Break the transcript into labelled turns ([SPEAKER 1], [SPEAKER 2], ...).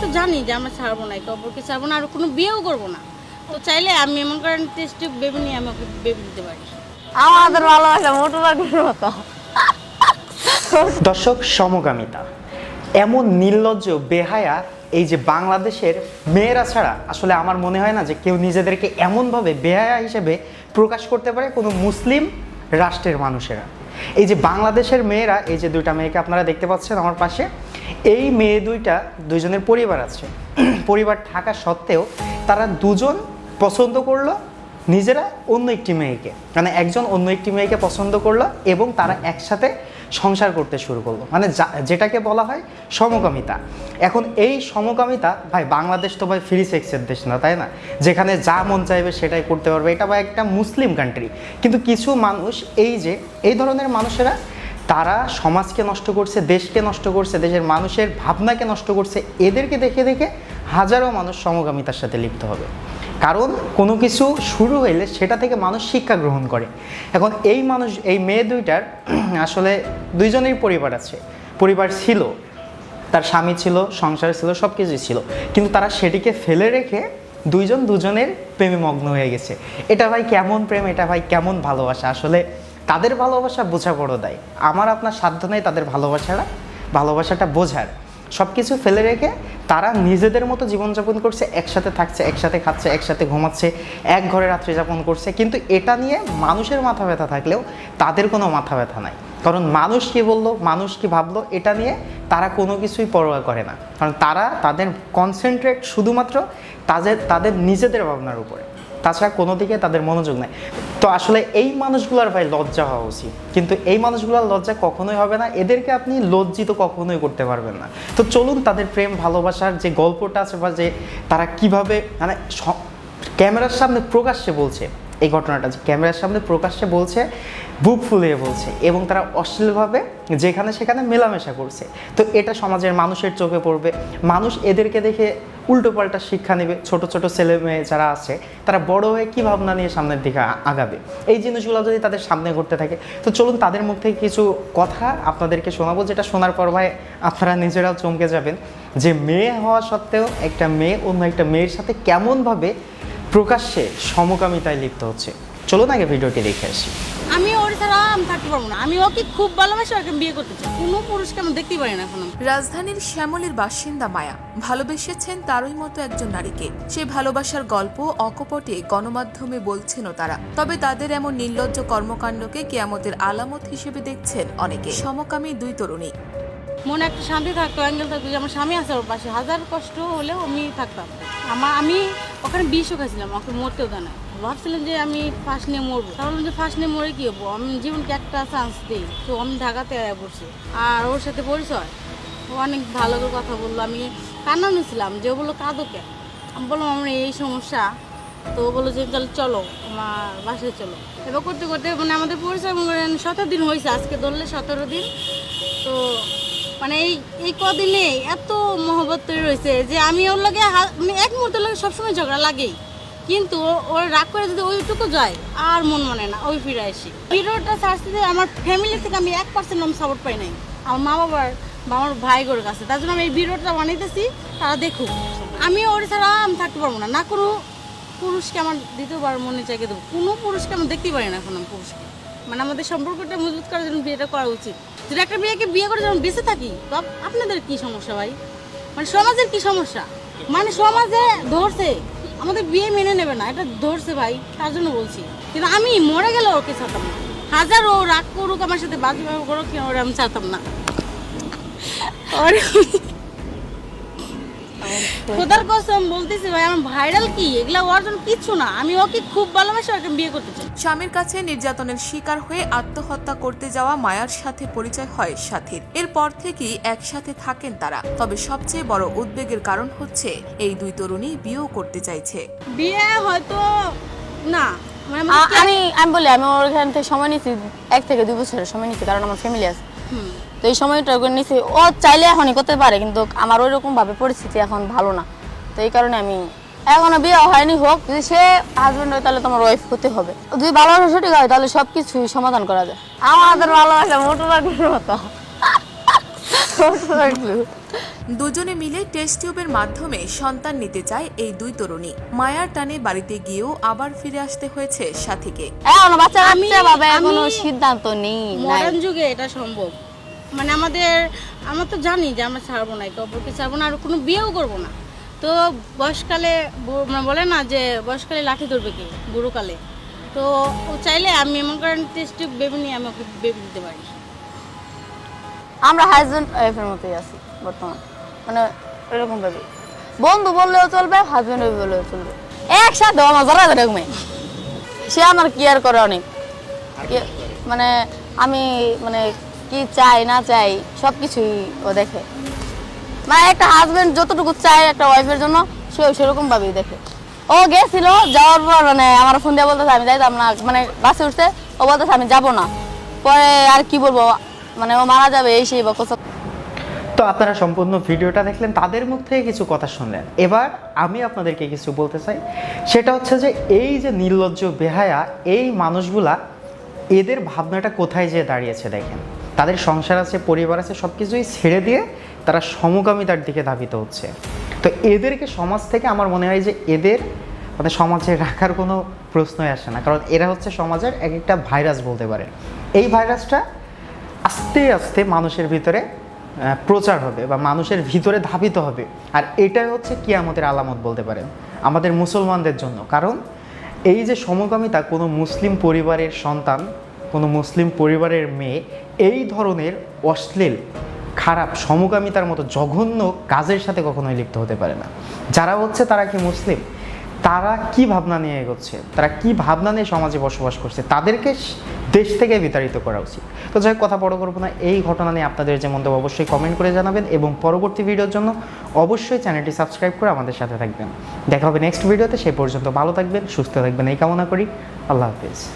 [SPEAKER 1] তো জানি যে আমরা ছাড়বো না, একে অপরকে ছাড়বো না, আর কোনো বিয়েও করবো না। তো চাইলে আমি এমন করেন টেস্ট বেবি নিয়ে আমাকে বেবি দিতে পারি।
[SPEAKER 2] আমাদের ভালোবাসা মোটু পাখির মতো।
[SPEAKER 3] দর্শক, সমকামিতা এমন নির্লজ্জ বেহায়া এই যে বাংলাদেশের মেয়েরা ছাড়া আসলে আমার মনে হয় না যে কেউ নিজেদেরকে এমনভাবে বেহায়া হিসেবে প্রকাশ করতে পারে কোনো মুসলিম রাষ্ট্রের মানুষেরা। এই যে বাংলাদেশের মেয়েরা, এই যে দুইটা মেয়েকে আপনারা দেখতে পাচ্ছেন আমার পাশে, এই মেয়ে দুইজনের পরিবার আছে। পরিবার থাকা সত্ত্বেও তারা দুজন পছন্দ করলো নিজেরা অন্য একটি মেয়েকে, মানে একজন অন্য একটি মেয়েকে পছন্দ করলো এবং তারা একসাথে সংসার করতে শুরু করলো, মানে যেটাকে বলা হয় সমকামিতা। এখন এই সমকামিতা ভাই, বাংলাদেশ তো ভাই ফ্রি সেক্সের দেশ না, তাই না? যেখানে যা মন চাইবে সেটাই করতে পারবে, এটা ভাই একটা মুসলিম কান্ট্রি। কিন্তু কিছু মানুষ, এই ধরনের মানুষেরা, তারা সমাজকে নষ্ট করছে, দেশকে নষ্ট করছে, দেশের মানুষের ভাবনাকে নষ্ট করছে। এদেরকে দেখে দেখে হাজারো মানুষ সমকামিতার সাথে লিপ্ত হবে, কারণ কোনো কিছু শুরু হইলে সেটা থেকে মানুষ শিক্ষা গ্রহণ করে। এখন এই মেয়ে দুইটার আসলে দুইজনেরই পরিবার আছে, পরিবার ছিল, তার স্বামী ছিল, সংসার ছিল, সব কিছুই ছিল, কিন্তু তারা সেটিকে ফেলে রেখে দুজনের প্রেমে মগ্ন হয়ে গেছে। এটা ভাই কেমন প্রেম, এটা ভাই কেমন ভালোবাসা? আসলে তাদের ভালোবাসা বোঝা বড় দায়। আমার আপনার সাধ্য নেই তাদের ভালোবাসাটা বোঝার। সব কিছু ফেলে রেখে তারা নিজেদের মতো জীবনযাপন করছে, একসাথে থাকছে, একসাথে খাচ্ছে, একসাথে ঘুমাচ্ছে, এক ঘরে রাত্রি যাপন করছে। কিন্তু এটা নিয়ে মানুষের মাথা ব্যথা থাকলেও তাদের কোনো মাথা ব্যথা নাই, কারণ মানুষ কী বললো, মানুষ কী ভাবলো, এটা নিয়ে তারা কোনো কিছুই পরোয়া করে না। কারণ তাদের কনসেন্ট্রেট শুধুমাত্র তাদের নিজেদের ভাবনার উপরে, তাছাড়া কোনো দিকে তাদের মনোযোগ নেই। তো আসলে এই মানুষগুলোর ভাই লজ্জা হওয়া উচিত, কিন্তু এই মানুষগুলোর লজ্জা কখনোই হবে না, এদেরকে আপনি লজ্জিত কখনোই করতে পারবেন না। তো চলুন তাদের প্রেম ভালোবাসার যে গল্পটা আছে, বা যে তারা কিভাবে মানে ক্যামেরার সামনে প্রকাশ্যে বলছে এই ঘটনাটা, যে ক্যামেরার সামনে প্রকাশ্যে বলছে, বুক ফুলিয়ে বলছে, এবং তারা অশ্লীলভাবে যেখানে সেখানে মেলামেশা করছে। তো এটা সমাজের মানুষের চোখে পড়বে, মানুষ এদেরকে দেখে উল্টোপাল্টা শিক্ষা নেবে। ছোট ছোট ছেলে মেয়ে যারা আছে তারা বড় হয়ে কী ভাবনা নিয়ে সামনের দিকে আগাবে, এই জিনিসগুলো যদি তাদের সামনে ঘটতে থাকে। তো চলুন তাদের মুখ থেকে কিছু কথা আপনাদেরকে শোনাবো, যেটা শোনার পর ভাই আপনারা নিজেরাও চমকে যাবেন যে মেয়ে হওয়া সত্ত্বেও একটা মেয়ে অন্য একটা মেয়ের সাথে কেমনভাবে প্রকাশ্যে সমকামিতায় লিপ্ত হচ্ছে। চলুন আগে ভিডিওটি দেখে আসি।
[SPEAKER 1] আমি ওর ছাড়া আমি থাকতে পারবো না। আমি ওকে খুব ভালোবাসি, ওকে বিয়ে করতে চাই। কোনো পুরুষকে আমি দেখতেই পারি না এখন।
[SPEAKER 4] রাজধানীর শ্যামলীর বাসিন্দা মায়া ভালোবেসেছেন তারই মতো একজন নারীকে। সেই ভালোবাসার গল্প অকপটে গণমাধ্যমে বলছেনও তারা। তবে তাদের এমন নির্লজ্জ কর্মকাণ্ডকে কিয়ামতের আলামত হিসেবে দেখছেন অনেকে। সমকামী দুই তরুণী।
[SPEAKER 1] মনে একটা শান্তি থাকতো, অ্যাঙ্গেল থাকতো যে আমার স্বামী আছে ওর পাশে, হাজার কষ্ট হলেও আমি থাকতাম। আমি ওখানে বিষও খাইছিলাম, ওকে মরতেও দেয় না। ভাবছিলাম যে আমি ফার্স্ট নিয়ে মরবো, তাহলে যে ফার্স্ট নিয়ে মরে কি হবো, আমি জীবনকে একটা চান্স দিই। তো আমি ঢাকাতে পড়ছি, আর ওর সাথে পরিচয়, ও অনেক ভালো করে কথা বললো। আমি কান্না নিয়েছিলাম যে ও বললো কাঁদোকে, আমি বললাম আমার এই সমস্যা। তো ও বললো যে তাহলে চলো আমার বাসায় চলো। এবার করতে করতে মানে আমাদের পরিচয় 17 দিন হয়েছে, আজকে ধরলে 17 দিন। তো মানে এই কদিনে এত মহব্বত তৈরি হয়েছে যে আমি ওর লাগে মানে এক মুহূর্তের লাগে সবসময় ঝগড়া লাগেই, কিন্তু ওর রাগ করে যদি ওইটুকু যায় আর মন মানে না, ওই ফিরে আসি। ভিডিওটা ছাড়তে আমার ফ্যামিলি থেকে আমি 1% আমি সাপোর্ট পাই নাই, আমার মা বাবার বা আমার ভাইগোর কাছে। তার জন্য আমি এই ভিডিওটা বানাইতেছি, তারা দেখুক। আমি ওর ছাড়া আমি থাকতে পারবো না, না কোনো পুরুষকে আমার দ্বিতীয়বার মনে চাইকে দেবো। কোনো পুরুষকে আমি দেখতেই পারি না এখন। আমি পুরুষকে মানে আমাদের সম্পর্কটা মজবুত করার জন্য বিয়েটা করা উচিত। যদি একটা মেয়েকে বিয়ে করে যখন বেঁচে থাকি, আপনাদের কি সমস্যা ভাই? মানে সমাজের কি সমস্যা? মানে সমাজে ধরছে আমাদের বিয়ে মেনে নেবে না, এটা ধরছে ভাই, তার জন্য বলছি। কিন্তু আমি মরে গেলে ওকে ছাড়তাম না, হাজার ও রাগ করুক আমার সাথে, বাজে ব্যবহার করুক, ওরা আমি ছাড়তাম না। খোদার কসম বলতেছি ভাই, আমার ভাইরাল কি এগুলা ওর জন্য কিচ্ছু না। আমি ওকে খুব ভালোবাসি, ওকে বিয়ে করতে চাই।
[SPEAKER 4] স্বামীর কাছে নির্যাতনের শিকার হয়ে আত্মহত্যা করতে যাওয়া মায়ার সাথে পরিচয় হয় সাথীর। এরপর থেকেই একসাথে থাকেন তারা। তবে সবচেয়ে বড় উদ্বেগের কারণ হচ্ছে এই দুই তরুণী বিয়েও করতে চাইছে।
[SPEAKER 1] বিয়ে হয়তো না,
[SPEAKER 2] আমি বলি, আমি ওর এখান থেকে সময় নিচ্ছি 1 থেকে 2 বছরের সময় নিচ্ছি, কারণ আমার ফ্যামিলি আছে। তো এই সময়টা নিচ্ছি, ও চাইলে এখনই করতে পারে, কিন্তু আমার ওই রকম ভাবে পরিস্থিতি এখন ভালো না। তো এই কারণে আমি এখনো বিয়ে হয়নি, হোক। যদি সে হাজবেন্ড হয় তাহলে তোমার ওয়াইফ হতে হবে। যদি ভালোবাসা সঠিক হয় তাহলে সবকিছুই সমাধান করা যায়। আমাদের ভালোবাসা মোটু পাখির মতো।
[SPEAKER 4] দুজনে মিলে টেস্ট টিউবের মাধ্যমে সন্তান নিতে চায় এই দুই তরুণী। মায়ার টানে বাড়িতে গিয়েও আবার ফিরে আসতে হয়েছে সাথীকে।
[SPEAKER 2] এখন বাচ্চা
[SPEAKER 1] আমি-
[SPEAKER 2] বাচ্চা ভাবে
[SPEAKER 1] আমি-
[SPEAKER 2] কোনো সিদ্ধান্ত নেই নাই।
[SPEAKER 1] মডার্ন যুগে এটা সম্ভব। মানে আমরা তো জানি যে আমরা ছাড়বো না, একে অপরকে ছাড়বো না, আর কোনো বিয়েও করবো না। তো বয়সকালে মানে বলে না যে বয়সকালে লাঠি ধরবে কে, বুড়োকালে। তো ও চাইলে আমি এমন করেন টেস্ট টিউব বেবি নিয়ে আমি ওকে বেবি দিতে পারি।
[SPEAKER 2] আমরা হাজবেন্ড ওয়াইফের মতোই আছি বর্তমান, মানে এরকম ভাবে বন্ধু বললেও চলবে, হাজবেন্ড ওয়াইফ বললেও চলবে, একসাথে আমার জড়া ধরে ঘুমে। সে আমার কেয়ার করে অনেক, মানে আমি মানে কি চাই না চাই সব কিছুই ও দেখে। মানে একটা হাজবেন্ড যতটুকু চায় একটা ওয়াইফের জন্য সেও সেরকম ভাবেই দেখে। ও গেছিল, যাওয়ার পর মানে আমার ফোন দিয়ে বলতেছে আমি যাইতাম না, মানে বাসে উঠছে, ও বলতেছে আমি যাবো না। পরে আর কি বলবো, মানে ও মারা যাবে এই সেই বকছ।
[SPEAKER 3] তো আপনারা সম্পূর্ণ ভিডিওটা দেখলেন, তাদের মুখ থেকে কিছু কথা শুনলেন। এবার আমি আপনাদেরকে কিছু বলতে চাই, সেটা হচ্ছে যে এই যে নির্লজ্জ বেহায়া এই মানুষগুলা, এদের ভাবনাটা কোথায় যেয়ে দাঁড়িয়েছে দেখেন। তাদের সংসার আছে, পরিবার আছে, সব কিছুই ছেড়ে দিয়ে তারা সমকামিতার দিকে ধাবিত হচ্ছে। তো এদেরকে সমাজ থেকে আমার মনে হয় যে এদের মানে সমাজে রাখার কোনো প্রশ্নই আসে না, কারণ এরা হচ্ছে সমাজের এক একটা ভাইরাস বলতে পারেন। এই ভাইরাসটা আস্তে আস্তে মানুষের ভিতরে প্রচার হবে বা মানুষের ভিতরে ধাবিত হবে। আর এটাই হচ্ছে কিয়ামতের আলামত বলতে পারেন আমাদের মুসলমানদের জন্য। কারণ এই যে সমকামিতা, কোনো মুসলিম পরিবারের সন্তান, কোনো মুসলিম পরিবারের মেয়ে এই ধরনের অশ্লীল খারাপ সমকামিতার মতো জঘন্য কাজের সাথে কখনোই লিপ্ত হতে পারে না। যারা হচ্ছে তারা কি মুসলিম, তারা কি ভাবনা নিয়ে এগোচ্ছে, তারা কি ভাবনা নিয়ে সমাজে বসবাস করছে, তাদেরকে দেশ থেকে বিতাড়িত করা উচিত। তো যাই হোক, কথা বড় করবো না, এই ঘটনা নিয়ে আপনাদের যে মন্তব্য অবশ্যই কমেন্ট করে জানাবেন এবং পরবর্তী ভিডিওর জন্য অবশ্যই চ্যানেলটি সাবস্ক্রাইব করে আমাদের সাথে থাকবেন। দেখা হবে নেক্সট ভিডিওতে, সেই পর্যন্ত ভালো থাকবেন, সুস্থ থাকবেন এই কামনা করি। আল্লাহ হাফিজ।